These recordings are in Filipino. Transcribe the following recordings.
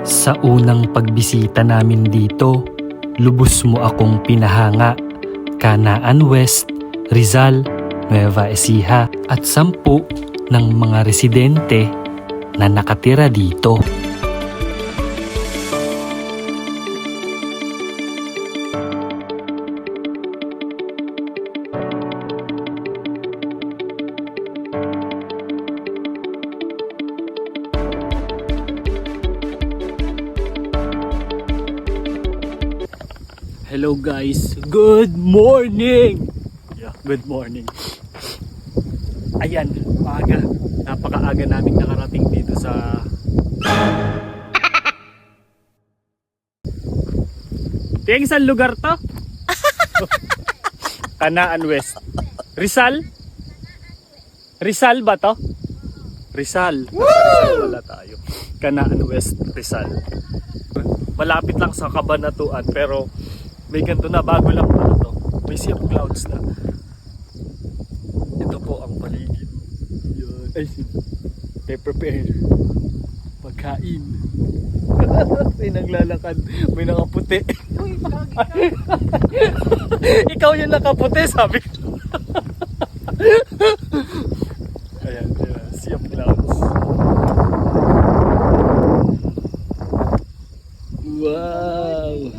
Sa unang pagbisita namin dito, lubos mo akong pinahanga. Canaan West, Rizal, Nueva Ecija at 10 ng mga residente na nakatira dito. Hello guys, good morning! Yeah, good morning. Ayan, maaga. Napakaaga naming nakarating dito sa... Tiyang saan lugar to? Canaan West. Rizal? Rizal ba to? Rizal. Rizal wala tayo. Canaan West, Rizal. Malapit lang sa Cabanatuan pero may ganito na, bago lang pala to. May sea of clouds na. Ito po ang paligid. Yan. Ay, prepare. Pagkain. May naglalakad. May nakaputi. Ikaw yung nakaputi, sabi ko. Ayan, ayan. Sea of clouds. Wow!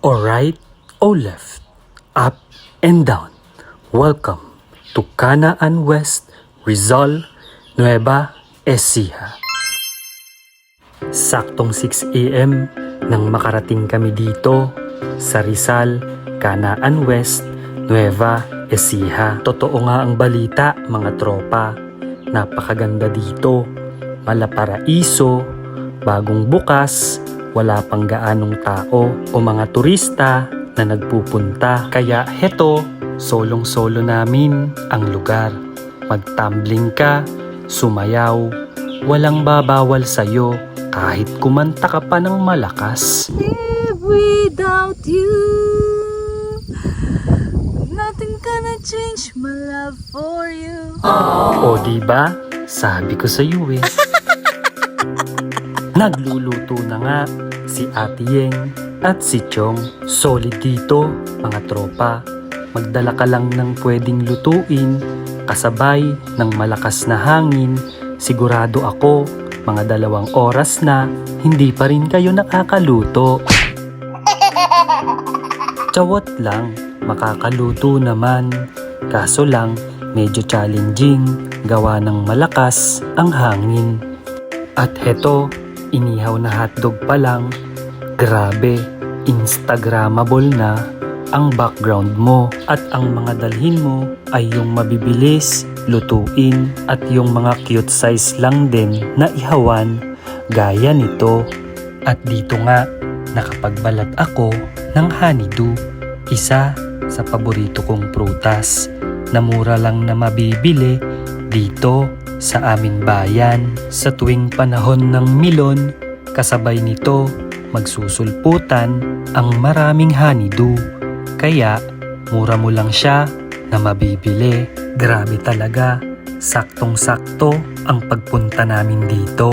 O right o left, up and down. Welcome to Canaan West, Rizal, Nueva Ecija. Saktong 6 AM nang makarating kami dito sa Rizal, Canaan West, Nueva Ecija. Totoo nga ang balita, mga tropa. Napakaganda dito. Malaparaiso, bagong bukas, wala pang gaanong tao o mga turista na nagpupunta. Kaya heto, solong-solo namin ang lugar. Magtumbling ka, sumayaw, walang babawal sa'yo kahit kumanta ka pa ng malakas. Live without you, nothing gonna change my love for you. O diba? Sabi ko sa'yo eh. Nagluluto na nga si Ate Yeng at si Chong. Solid dito, mga tropa. Magdala ka lang ng pwedeng lutuin, kasabay ng malakas na hangin. Sigurado ako, mga 2 oras na, hindi pa rin kayo nakakaluto. Chawat lang, makakaluto naman. Kaso lang, medyo challenging, gawa ng malakas ang hangin. At heto, inihaw na hotdog pa lang, grabe, instagramable na ang background mo. At ang mga dalhin mo ay yung mabibilis lutuin at yung mga cute size lang din na ihawan gaya nito. At dito nga, nakapagbalat ako ng honeydew, isa sa paborito kong prutas na mura lang na mabibili dito sa aming bayan. Sa tuwing panahon ng milon, kasabay nito magsusulputan ang maraming honeydew. Kaya mura mo lang siya na mabibili. Grabe talaga, saktong-sakto ang pagpunta namin dito.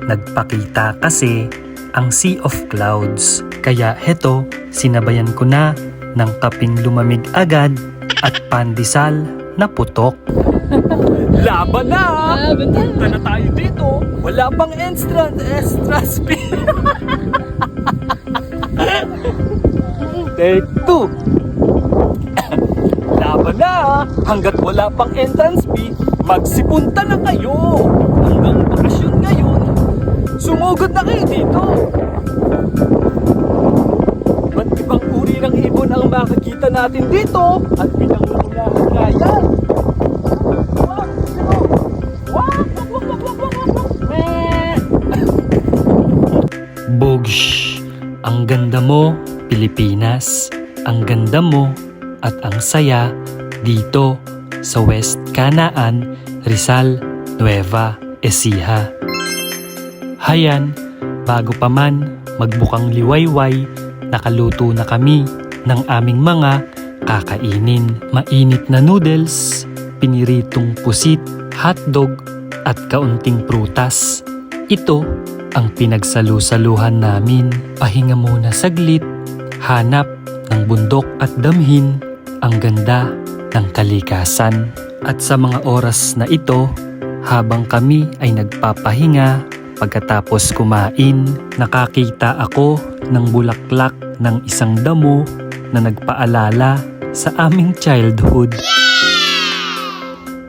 Nagpakita kasi ang sea of clouds. Kaya heto, sinabayan ko na ng kaping lumamig agad at pandesal na putok. Laban na! Punta na tayo dito. Wala pang extra speed. Take 2. Laban na! Hanggat wala pang entrance fee, magsipunta na kayo. Hanggang bakasyon ngayon, sumugod na kayo dito. Ba't ibang uri ng ibon ang makikita natin dito? At pinangungunahan nga yan. Bogsh! Ang ganda mo, Pilipinas. Ang ganda mo at ang saya dito sa West Canaan, Rizal, Nueva Ecija. Hayan, bago pa man magbukang liwayway, nakaluto na kami ng aming mga kakainin. Mainit na noodles, piniritong pusit, hotdog at kaunting prutas. Ito ang pinagsalu-saluhan namin. Pahinga muna saglit, hanap ng bundok at damhin ang ganda ng kalikasan. At sa mga oras na ito, habang kami ay nagpapahinga, pagkatapos kumain, nakakita ako ng bulaklak ng isang damo na nagpaalala sa aming childhood.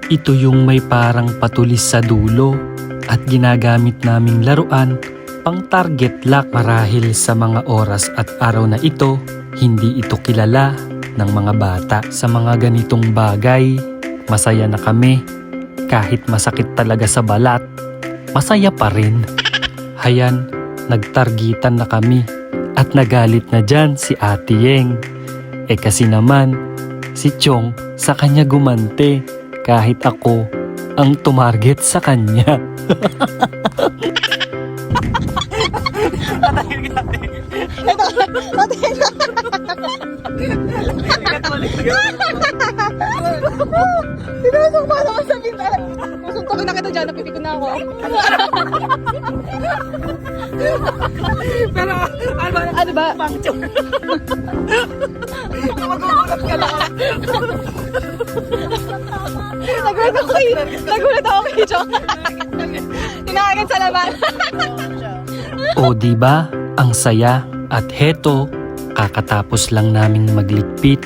Ito yung may parang patulis sa dulo at ginagamit naming laruan pang target lock. Marahil sa mga oras at araw na ito, hindi ito kilala ng mga bata. Sa mga ganitong bagay, masaya na kami. Kahit masakit talaga sa balat, masaya pa rin. Hayan, nagtargitan na kami at nagalit na dyan si Ate Yeng. Kasi naman, si Chong sa kanya gumante kahit ako ang tumarget sa kanya. Sinusok pa naman sa bitan. Susuntokin na kita dyan, napipiko na ako. Pero, ano ba? Magugulat ka lang. Nagulat ako kay Chong. Tinakagan sa laban. O diba, ang saya. At heto, kakatapos lang naming magligpit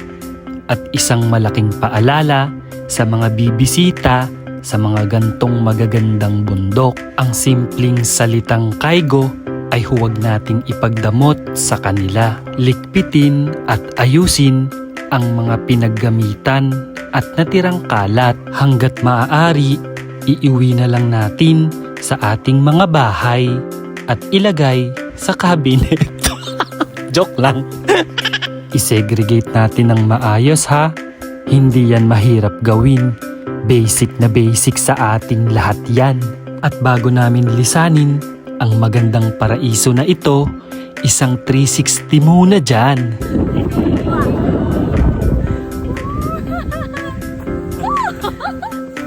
at isang malaking paalala sa mga bibisita sa mga gantong magagandang bundok. Ang simpleng salitang kaigo ay huwag nating ipagdamot sa kanila. Likpitin at ayusin ang mga pinaggamitan at natirang kalat. Hanggat maaari, iiwi na lang natin sa ating mga bahay at ilagay sa cabinet. Joke lang. I-segregate natin ng maayos ha. Hindi yan mahirap gawin. Basic na basic sa ating lahat yan. At bago namin lisanin ang magandang paraiso na ito, isang 360 muna dyan.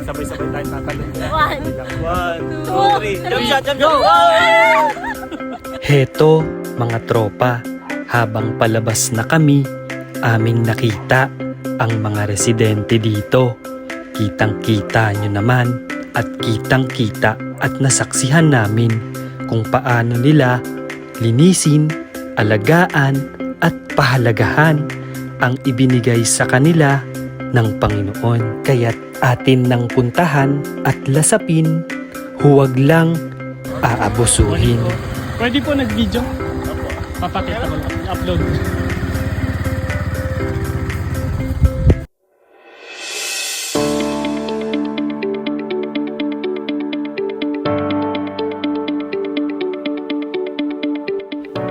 Sabay-sabay tayo tatalon. 1, 2, 3. Jump shot, jump shot. Heto, mga tropa, habang palabas na kami, aming nakita ang mga residente dito. Kitang-kita nyo naman at kitang-kita at nasaksihan namin kung paano nila linisin, alagaan at pahalagahan ang ibinigay sa kanila ng Panginoon. Kaya't atin nang puntahan at lasapin, huwag lang aabusuhin. Pwede po nag-video? Papakita ko lang. I-upload.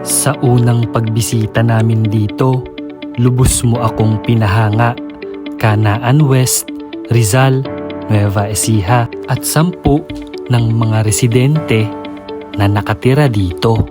Sa unang pagbisita namin dito, lubos mo akong pinahanga. Canaan West, Rizal, Nueva Ecija at 10 ng mga residente na nakatira dito.